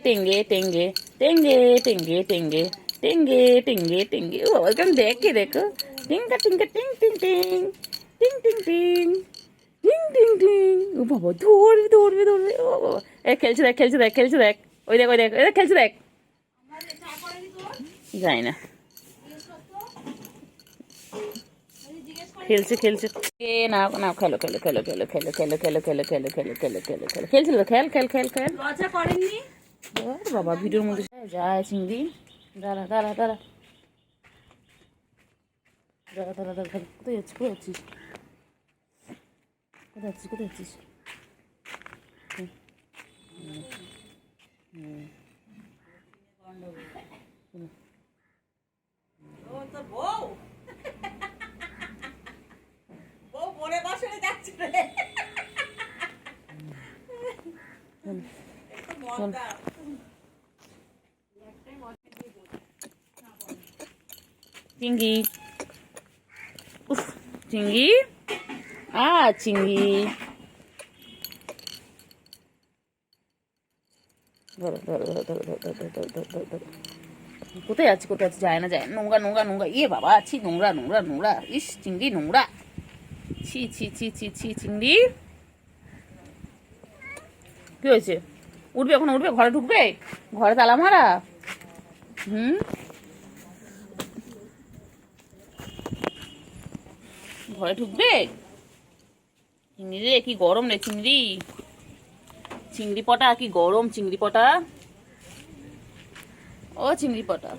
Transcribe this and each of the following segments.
টেঙ্গে টেঙ্গে টেঙ্গে টেঙ্গে টেঙ্গে টেঙ্গে টেঙ্গে টেঙ্গে। ও বাবা কেমন দেখে দেখো, টিঙ্কা টিঙ্কা টিং টিং টিং টিং টিং টিং টিং টিং টিং। ও বাবা ধরবে ধরবে ধরবে। ও বাবা এ খেলছে দেখ খেলছে দেখ খেলছে দেখ, ওই দেখ ওই দেখ ওই দেখ খেলছে দেখ। যাই না, খেলছে খেলছে। এ না না, খেলো খেলো খেলো খেলো খেলো খেলো খেলো খেলো খেলো খেলো খেলো খেলো খেলো খেলছিল, খেল খেল খেল খেল। লজ্জা করেননি? বাবা ভিডিওর মধ্যে যায় চিংড়ি। দাঁড়া দাঁড়া দাঁড়া দাঁড়া দাঁড়া দাঁড়া, কোথায় যাচ্ছিস কোথায় যাচ্ছিস কোথায় যাচ্ছিস কোথায় যাচ্ছিস? চিংড়ি, উফ চিংড়ি, চিংড়ি। ধরো ধরো ধরো ধরো ধরো ধরো ধরো ধরো ধরো ধরো। কোথায় আছে কোথায় আছে? যায় না যায় না, নোংরা নোংরা নোংরা। ইয়ে বাবা, ছি নোংরা নোংরা নোংরা। ইস চিংড়ি নোংরা, ছি ছি ছি ছি ছি। চিংড়ি কি হয়েছে? উঠবে এখন উঠবে? ঘরে ঢুকবে? ঘরে তালা মারা? ঘরে ঢুকবে? চিংড়ি রে কি গরম রে চিংড়ি, চিংড়ি পটা কি গরম চিংড়ি পটা। ও চিংড়ি পটা,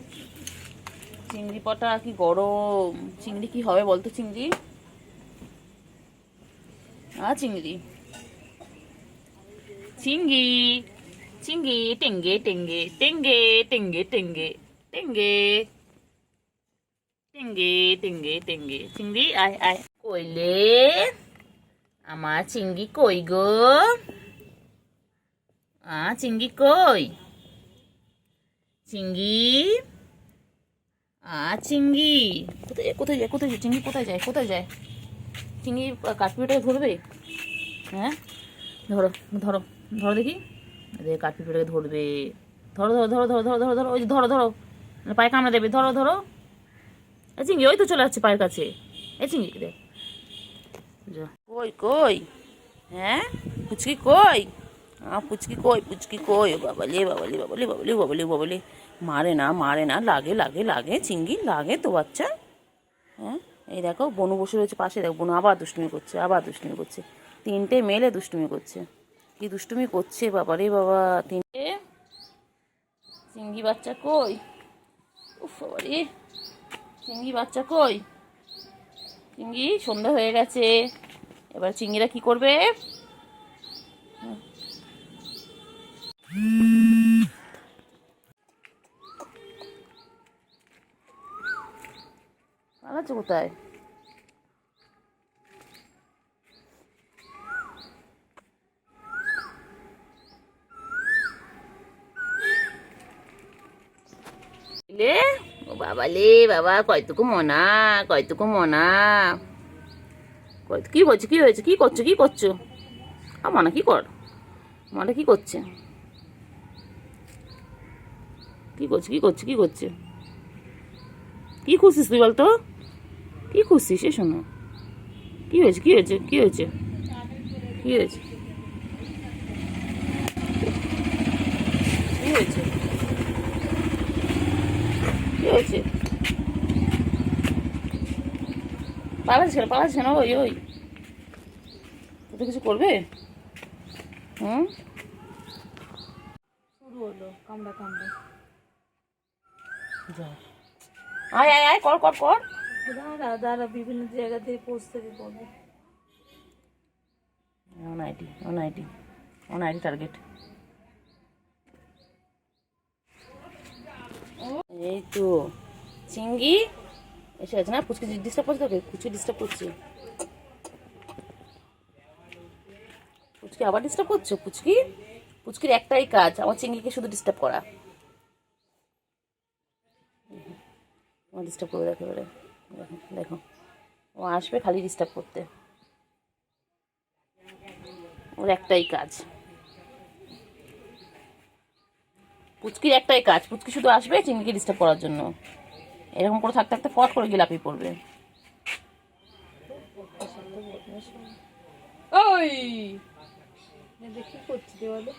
চিংড়ি পটা কি গরম। চিংড়ি কি হবে বলতো চিংড়ি? চিংড়ি চিংড়ি চিংড়ি টেঙ্গে টেঙ্গে টেঙ্গে টেঙ্গে টেঙ্গে টেঙ্গে টেঙ্গে টেঙ্গে টেঙ্গে। চিংড়ি আয় আয়। কইলে আমার চিংড়ি কই গো? চিংড়ি কই? চিংড়ি চিংড়ি কোথায় কোথায় যায় কোথায় যায়? চিংড়ি কোথায় যায় কোথায় যায়? চিংড়ি কাঠপিটাকে ধরবে? হ্যাঁ ধরো ধরো ধরো দেখি, কাঠপিটাকে ধরবে। ধরো ধরো ধরো ধরো ধরো ধরো ধরো, ওই যে ধরো ধরো, পায়ে কামড়ে দেবে। ধরো ধরো। চিংড়ি ওই তো চলে যাচ্ছে পায়ের কাছে। চিংড়ি দেখ, কই কই? হ্যাঁ পুচকি কই? পুচকি কই পুচকি কই? বাবালে বাবালে বাবালে বাবালে বাবালে বাবালে। মারে না মারে না, লাগে লাগে লাগে চিংড়ি লাগে তো বাচ্চা। হ্যাঁ এই দেখো বনু বসে রয়েছে পাশে, দেখো বনু আবার দুষ্টুমি করছে আবার দুষ্টুমি করছে। তিনটে মেলে দুষ্টুমি করছে, কি দুষ্টুমি করছে বাবারে বাবা। তিনটে চিংড়ি বাচ্চা কই? উফ বাবারে, চিংড়ি বাচ্চা কই? চিংড়ি সন্ধ্যা হয়ে গেছে, এবার চিংড়িরা কি করবে? পালাচ্ছে কোথায়? লে ও বাবা লে বাবা, কয়টুকু মনা কয়টুকু মনা। কি হয়েছে কি হয়েছে? কি করছো কি করছো? মনা কি কর? মনা কি করছে? কি করছে কি করছে কি করছে? কি খুঁজছিস তুই বলতো? কি খুঁজছিস? এ শোনো, কি হয়েছে কি হয়েছে কি হয়েছে কি হয়েছে কি হয়েছে কি হয়েছে? পালাচ্ছিস কেন পালাচ্ছিস কেন? ওই ওই তোদের কিছু করবে? শুরু হলো কামড়া কামড়া। আয় আয় আয় কর কর কর। দাঁড়া দাঁড়া, বিভিন্ন জায়গা থেকে পোস্ট থেকে করবো। On ID target. এই তো চিংড়ি এসে আছে না? পুচকি ডিস্টার্ব করছে তোকে? পুচকি ডিস্টার্ব করছে? পুচকি আবার ডিস্টার্ব করছো? পুচকি পুচকির একটাই কাজ আমার চিংড়িকে শুধু ডিস্টার্ব করা। ডিস্টার্ব করবে দেখো এবারে, দেখো দেখো ও আসবে খালি ডিস্টার্ব করতে, ওর একটাই কাজ। পুচকির একটাই কাজ, পুচকি শুধু আসবে চিংড়িকে ডিস্টার্ব করার জন্য। এরকম করে থাকতে থাকতে ফট করে গিয়ে লাফিয়ে পড়বে। ওই দেখি করছি দেওয়ালে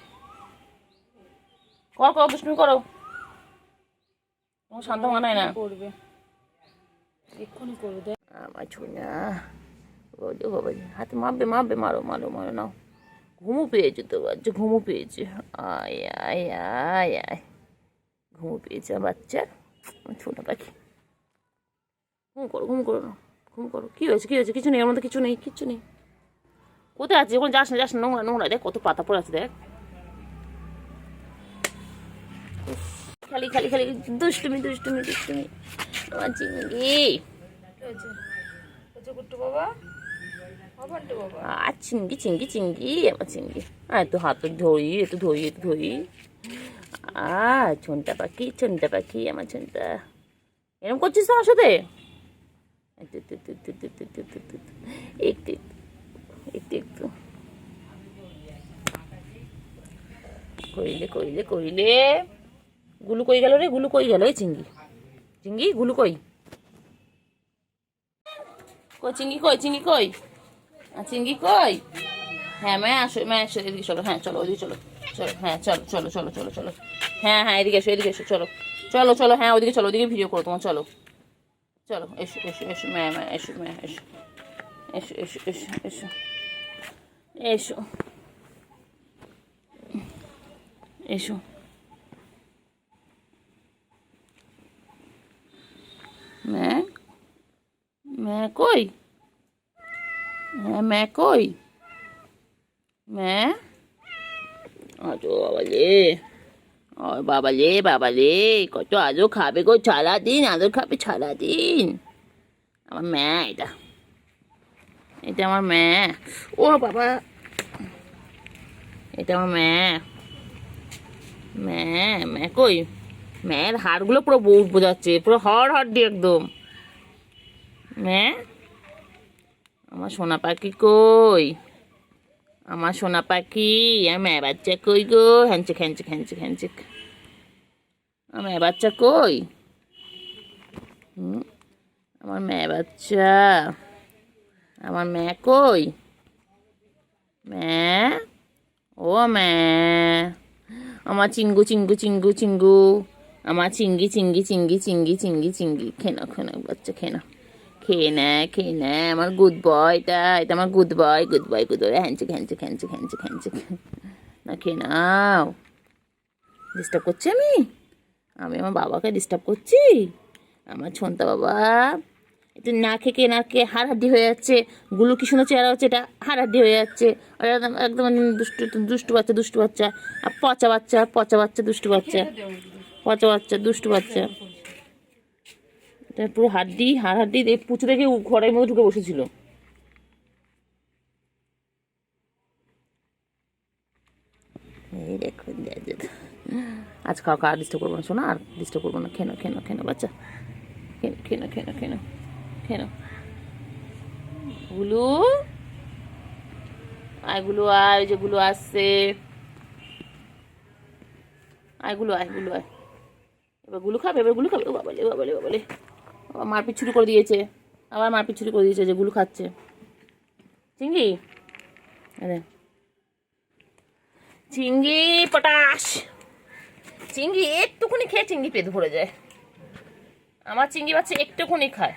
কর কর দুষ্টুমি করো, তোমার শান্ত মানায় না। করবে, এক্ষুনি করবে দেখ। আমার ছোনা বলো বাবা, হাতে মারবে মারবে, মারো মারো মারো, নাও। ঘুমো পেয়েছে তো বাচ্চা, ঘুমো পেয়েছে। আয় আয় আয় আয়, ঘুমো পেয়েছে বাচ্চা, আমার ছোটা পাখি। ঘুম করো ঘুম করো না, ঘুম করো। কী হয়েছে কী হয়েছে? কিছু নেই, ওর মধ্যে কিছু নেই, কিচ্ছু নেই। কোথায় আছে? যখন যাস না যাস না, নোংরা নোংরা, দেখ কত পাতা পড়ে আছে, দেখ। খালি খালি খালি দুষ্টুমি দুষ্টুমি দুষ্টুমি, আমার চিংড়ি। গুট্টু বাবা, বান্টু বাবা, আর চিংড়ি চিংড়ি চিংড়ি, আমার চিংড়ি। আর একটু হাত ধরি, একটু ধরি, একটু ধরি। ছোনটা পাখি, ছোনটা পাখি, আমার ছোনটা। এরকম করছিস তো আমার সাথে? একটু একটু একটু একটু একটু একটু একটু একটু একটু একটু কইলে কইলে কইলে। গুলু কই গেল রে? গুলু কই গেল? এই চিংড়ি, চিংড়ি গুলু কই? কই চিংড়ি কই? চিংড়ি কই? চিংড়ি কই? হ্যাঁ ম্যা আসো, ম্যা আসো, এদিকে চলো। হ্যাঁ চলো, ওইদিকে চলো, চলো। হ্যাঁ চলো চলো চলো চলো চলো। হ্যাঁ হ্যাঁ এদিকে এসো, এদিকে এসো, চলো চলো চলো। হ্যাঁ ওইদিকে চলো, ওইদিকে ভিডিও করো তোমার, চলো চলো। এসো এসো এসো, ম্যা ম্যা এসো, ম্যা এসো এসো এসো এসো এসো এসো এসো। ম্যা ম্যা কই? হ্যাঁ ম্যা কই? ম্যা আজো বাবালে, ও বাবালে বাবালে, কত আজও খাবে গো সারাদিন, আজও খাবে সারাদিন। আমার ম্যা এটা, এটা আমার ম্যা। ও বাবা, এটা আমার ম্যা। ম্যা ম্যা কই? ম্যার হাড়গুলো পুরো বোঝাচ্ছে, পুরো হড় হাড্ডি একদম। ম্যা, আমার সোনা পাখি কই? আমার সোনা পাখি, আমার ম্যা বাচ্চা কই গো? হ্যাঞ্চেক হ্যাঞ্চেক হ্যাঞ্চেক হ্যাঞ্চেক, আমার ম্যা বাচ্চা কই? আমার ম্যা বাচ্চা, আমার ম্যা কই? ম্যা, ও ম্যা, আমার চিঙ্গু চিঙ্গু চিঙ্গু চিঙ্গু, আমার চিঙ্গি চিঙ্গি চিঙ্গি চিঙ্গি চিঙ্গি চিঙ্গি। খেনা খেনা বাচ্চা, খেনা, খেয়ে নেয় খেয়ে নেয়। আমার গুড বয়, এটা এটা আমার good boy, good boy good boy. হ্যাঞ্চেক হ্যাঞ্চেক হ্যাঞ্চেক হ্যাঞ্চেক হ্যাঞ্চেক, না খেয়ে নাও। ডিস্টার্ব করছি আমি? আমি আমার বাবাকে ডিস্টার্ব করছি? আমার ছোনতা বাবা একটু না খেয়ে না খেয়ে হাড় হাড্ডি হয়ে যাচ্ছে। গুলো কি সুন্দর চেহারা হচ্ছে, এটা হাড় হাড্ডি হয়ে যাচ্ছে। আর একদম একদম দুষ্টু দুষ্টু বাচ্চা, দুষ্টু বাচ্চা। আর পচা বাচ্চা, পচা বাচ্চা, দুষ্টু বাচ্চা, পচা বাচ্চা, দুষ্টু বাচ্চা। এটা পুরো হাড্ডি, হাড় হাড্ডি। এই পুচু রেখে ঘরের মধ্যে ঢুকে বসেছিল। এই দেখুন, আজ খাওয়া আর ডিস্টার্ব করবো না শোনা, আর ডিস্টার্ব করবো না। খেনো খেনো খেনো বাচ্চা, খেনো খেনো খেনো খেনো খেনো। গুলু আয়, গুলু আয়, ওই যে গুলু আসছে। আয় গুলু, আয় গুলু আয়। এবার গুলু খাবে, এবার গুলু খাবে। ও বাবালে বাবালে বাবালে, আবার মারপিট শুরু করে দিয়েছে, আবার মারপিট শুরু করে দিয়েছে যে গুলু খাচ্ছে। চিংড়ি, আরে চিংড়ি পটাশ, চিংড়ি একটুখানি খেয়ে চিংড়ি পেট ভরে যায়। আমার চিংড়ি বাচ্চা একটুখানি খায়।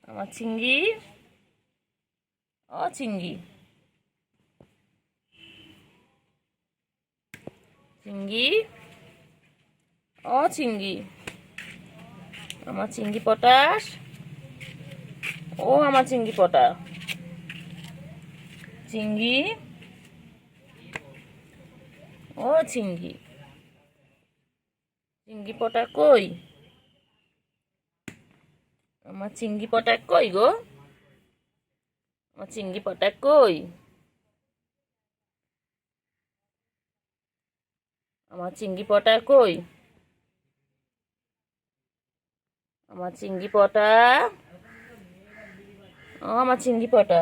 আমার চিংড়ি, ও চিংড়ি, চিংড়ি, ও চিংড়ি, আমার চিংড়ি পটাশ, ও আমার চিংড়ি পটা, চিংড়ি, ও চিংড়ি, চিংড়ি পটা কই? আমার চিংড়ি পটা কই গো? আমার চিংড়ি পটা কই? আমার চিংড়ি পটা কই? আমার চিংড়ি পটা, ও আমার চিংড়ি পটা।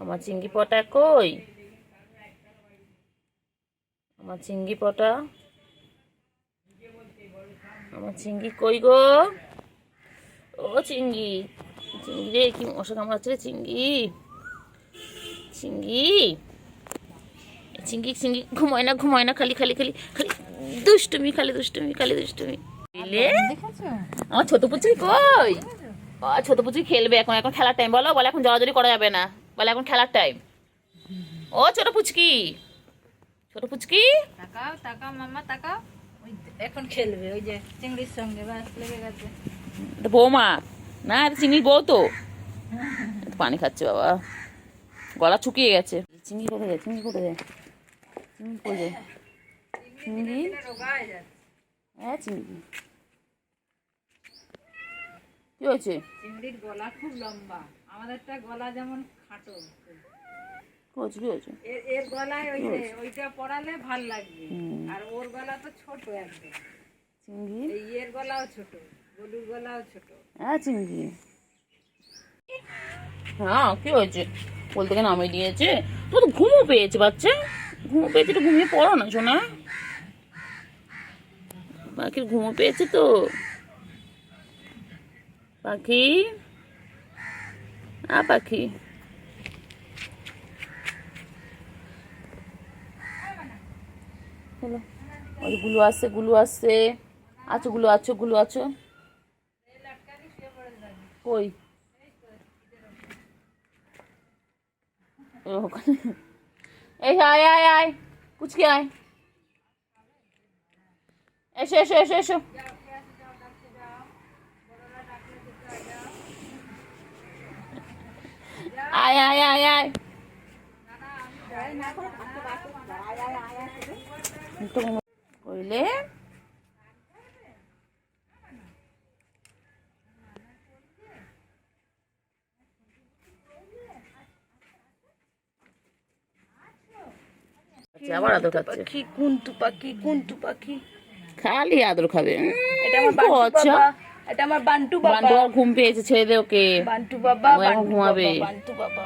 আমার চিংড়ি পটা কই? আমার চিংড়ি পটা, আমার চিংড়ি কই গো? ও চিংড়ি, চিংড়ি রে, কি মশা কামড়াচ্ছে রে চিংড়ি, চিংড়ি, চিংড়ি, চিংড়ি ঘুমায় না, ঘুমায় না, খালি খালি খালি খালি দুষ্টুমি, খালি দুষ্টুমি, খালি দুষ্টুমি। বুঝলে আমার ছোট পুচি কই? ছোট পুচি খেলবে এখন, এখন খেলার টাইম। বলো, বলে এখন জড়াজড়ি করা যাবে না, বলে এখন খেলার টাইম। ও ছোট পুচকি, ছোট পুচকি, তাকাও তাকাও মাম্মা তাকাও, ওই এখন খেলবে ওই যে চিংড়ির সঙ্গে, ব্যাস লেগে গেছে। এটা বৌমা না, এটা চিংড়ির বউ তো। পানি খাচ্ছে বাবা, গলা শুকিয়ে গেছে। চিংড়ি কোথায় যায়? চিংড়ি কোথায় যায়? চিংড়ি কোথায় যায়? চিংড়ি, হ্যাঁ চিংড়ি, কি হয়েছে? চিংড়ির গলা খুব লম্বা, আমাদেরটা গলা যেমন খাটো। কি হয়েছে? কি হয়েছে? এর গলায় ওই যে ওইটা পরালে ভাল লাগবে, আর ওর গলা তো ছোট একদম। চিংড়ি, এই এর গলাও ছোট, গলুর গলাও ছোট। হ্যাঁ চিংড়ি, হ্যাঁ কি হয়েছে? বলতে গিয়ে নামিয়ে দিয়েছে। তো তো ঘুমও পেয়েছে বাচ্চা, ঘুমও পেয়েছে, তো ঘুমিয়ে পড়ো না শোনা। পাখির ঘুমও পেয়েছে তো। পাখি, পাখি, হলো ওই গুলো আসছে, গুলো আসছে, আছো গুলো, আছো গুলো, আছো কই? ওখানে, এই আয় আয় আয়, কুচকি আয়, এসো এসো এসো এসো, আয় আয় আয় আয়, কইলে আবার আদর খাচ্ছে। পাখি, কুন্টু পাখি, কুন্টু পাখি। খালি আদর খাবে। এটা আমার বান্টু বাবা, এটা আমার বান্টু বাবা। বান্টু আর ঘুম পেয়েছে, ছেড়ে দে ওকে। বান্টু বাবা, ও এখন ঘুমাবে। বান্টু বাবা,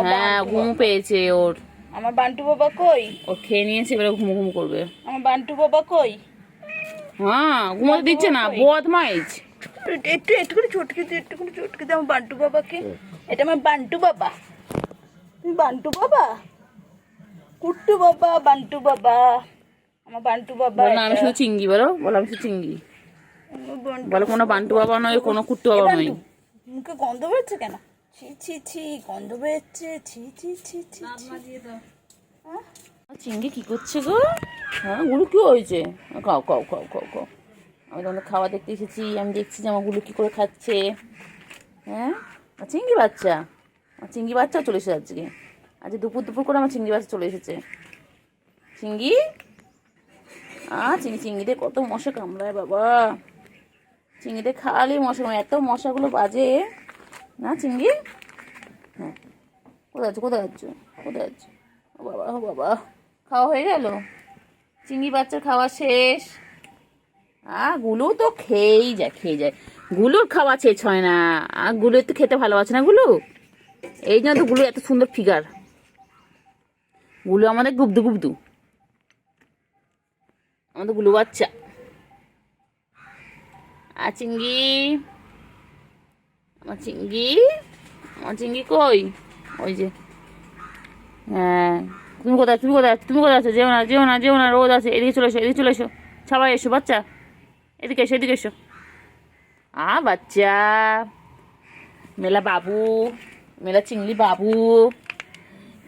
হ্যাঁ ঘুম পেয়েছে ওর। আমার বান্টু বাবা কই? ও খেয়ে নিয়েছে, এবারে ঘুম ঘুম করবে। আমার বান্টু বাবা কই? হ্যাঁ ঘুমাতে দিচ্ছে না, বদমাইশ। একটুখানি চটকে দে, একটুখানি চটকে দে আমার বান্টু বাবাকে। এটা আমার বান্টু বাবা, বান্টু বাবা, কুট্টু বাবা, বান্টু বাবা, আমার বান্টু বাবা। বলো আমি শুধু চিংড়ি, বলো, বলো আমি শুধু চিংড়ি, বলো কোনো বান্টু বাবা নয়, কোনো কুট্টু বাবা নয়। মুখে গন্ধ বেরোচ্ছে কেন? ছি ছি ছি, গন্ধ বেরোচ্ছে, ছি ছি ছি ছি। চিংড়ি কি করছে গো? হ্যাঁ গুলো কি হয়েছে? খাও খাও খাও খাও খাও। আমি তোমাদের খাওয়া দেখতে এসেছি, আমি দেখছি যে আমার গুলো কি করে খাচ্ছে। হ্যাঁ চিংড়ি বাচ্চা, আমার চিংড়ি বাচ্চা চলে এসেছে আজকে। আজ দুপুর দুপুর করে আমার চিংড়ি বাচ্চা চলে এসেছে। চিংড়ি, চিংড়ি, চিংড়িতে কত মশা কামড়ায় বাবা, চিংড়িতে খালি মশা, এত মশাগুলো বাজে না চিংড়ি। হ্যাঁ কোথায় যাচ্ছ, কোথায় যাচ্ছ, কোথায় যাচ্ছ? ও বাবা, ও বাবা, খাওয়া হয়ে গেল? চিংড়ি বাচ্চার খাওয়া শেষ। গুলো তো খেয়েই যায়, খেয়ে যায়, গুলোর খাওয়া শেষ হয় না। গুলো তো খেতে ভালোবাসে না গুলো, এই জন্য তো গুলো এত সুন্দর ফিগার। গুলো আমাদের গুবদু গুবদু, আমাদের গুলো বাচ্চা। চিংড়ি, আমার চিংড়ি, আমার চিংড়ি কই? ওই যে, হ্যাঁ তুমি কোথায়, তুমি কোথায়, তুমি কোথায় আছো? যেও না যেও না যেও না, রোদ আছে, এদিকে চলে এসো, এদিকে চলে এসো, সবাই এসো বাচ্চা, এদিকে এসো, এদিকে এসো। বাচ্চা, মেলা বাবু, মেলা চিংড়ি বাবু,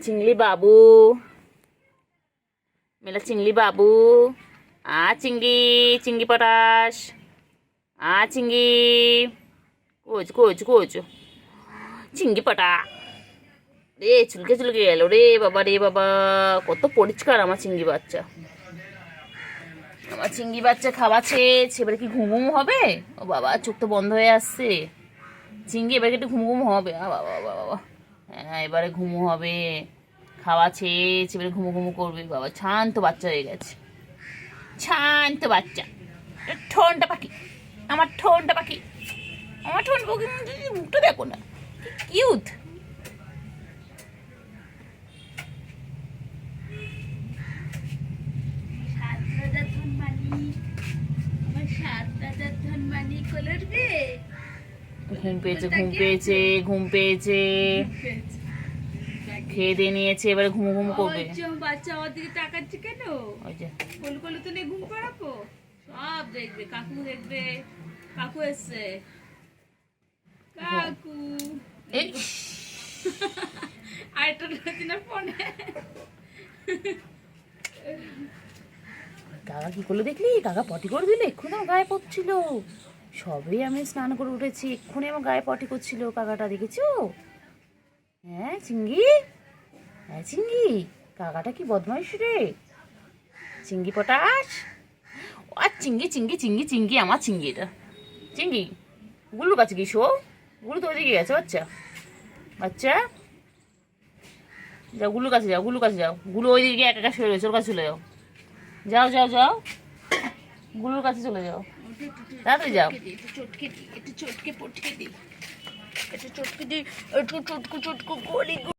চিংড়ি বাবু, মেলা চিংড়ি বাবু। চিংড়ি, চিংড়ি পটাশ, চিংড়ি, কোচ কোচ কোচ, চিংড়ি পটা রে, চুলকে চুলকে গেল রে বাবা, রে বাবা, কত পরিষ্কার আমার চিংড়ি বাচ্চা। আমার চিংড়ি বাচ্চা খাওয়া শেষ, এবারে কি ঘুম ঘুম হবে? ও বাবা চোখ তো বন্ধ হয়ে আসছে। চিংড়ি এবারে একটু ঘুম ঘুম হবে। বাবা বাবা বাবা, হ্যাঁ এবারে ঘুমু হবে, খাওয়া শেষ, এবারে ঘুমু ঘুমু করবে। বাবা শান্ত বাচ্চা হয়ে গেছে, শান্ত বাচ্চা। ঠোনটা পাখি, আমার ঠোনটা পাখি, আমার ঠোন পাখি, মুখটা দেখো না, কিউট। ঘুম পেয়েছে ঘুম পেয়েছে ঘুম পেয়েছে, খেয়ে দিয়ে নিয়েছে, এবারে ঘুম ঘুম করবে। বাচ্চা আমার দিকে তাকাচ্ছে কেন? ওই যে কোল কোলে তো নিয়ে ঘুম পাড়াবো, সব দেখবে, কাকু দেখবে, কাকু এসছে, কাকু। এই আরেকটা রয়েছে না ফোনে। কাকা কি করলো দেখলি? কাকা পটি করে দিল, এক্ষুনি আমার গায়ে পড়ছিল। সবেই আমি স্নান করে উঠেছি, এক্ষুনি আমার গায়ে পটি করছিল কাকাটা, দেখেছো? হ্যাঁ চিঙ্গি, হ্যাঁ চিঙ্গি, কাকাটা কি বদমাইশ রে, চিঙ্গি পটাশ। আর চিঙ্গি চিঙ্গি চিঙ্গি চিঙ্গি, আমার চিঙ্গি এটা চিঙ্গি। গুলু কাছে কি শো, গুলু তো ওইদিকে গেছে। বাচ্চা বাচ্চা যাও, গুলুর কাছে যাও, গুলুর কাছে যাও। গুলু ওইদিকে একা একা শুয়ে রয়েছে, ওর কাছে চলে যাও। যাও যাও যাও, গুলুর কাছে চলে যাও, তাড়াতাড়ি যাও। একটু চটকে দিই, একটু চটকে পটকে দিই, একটু চটকে দিই, একটু চটকু চটকু করি।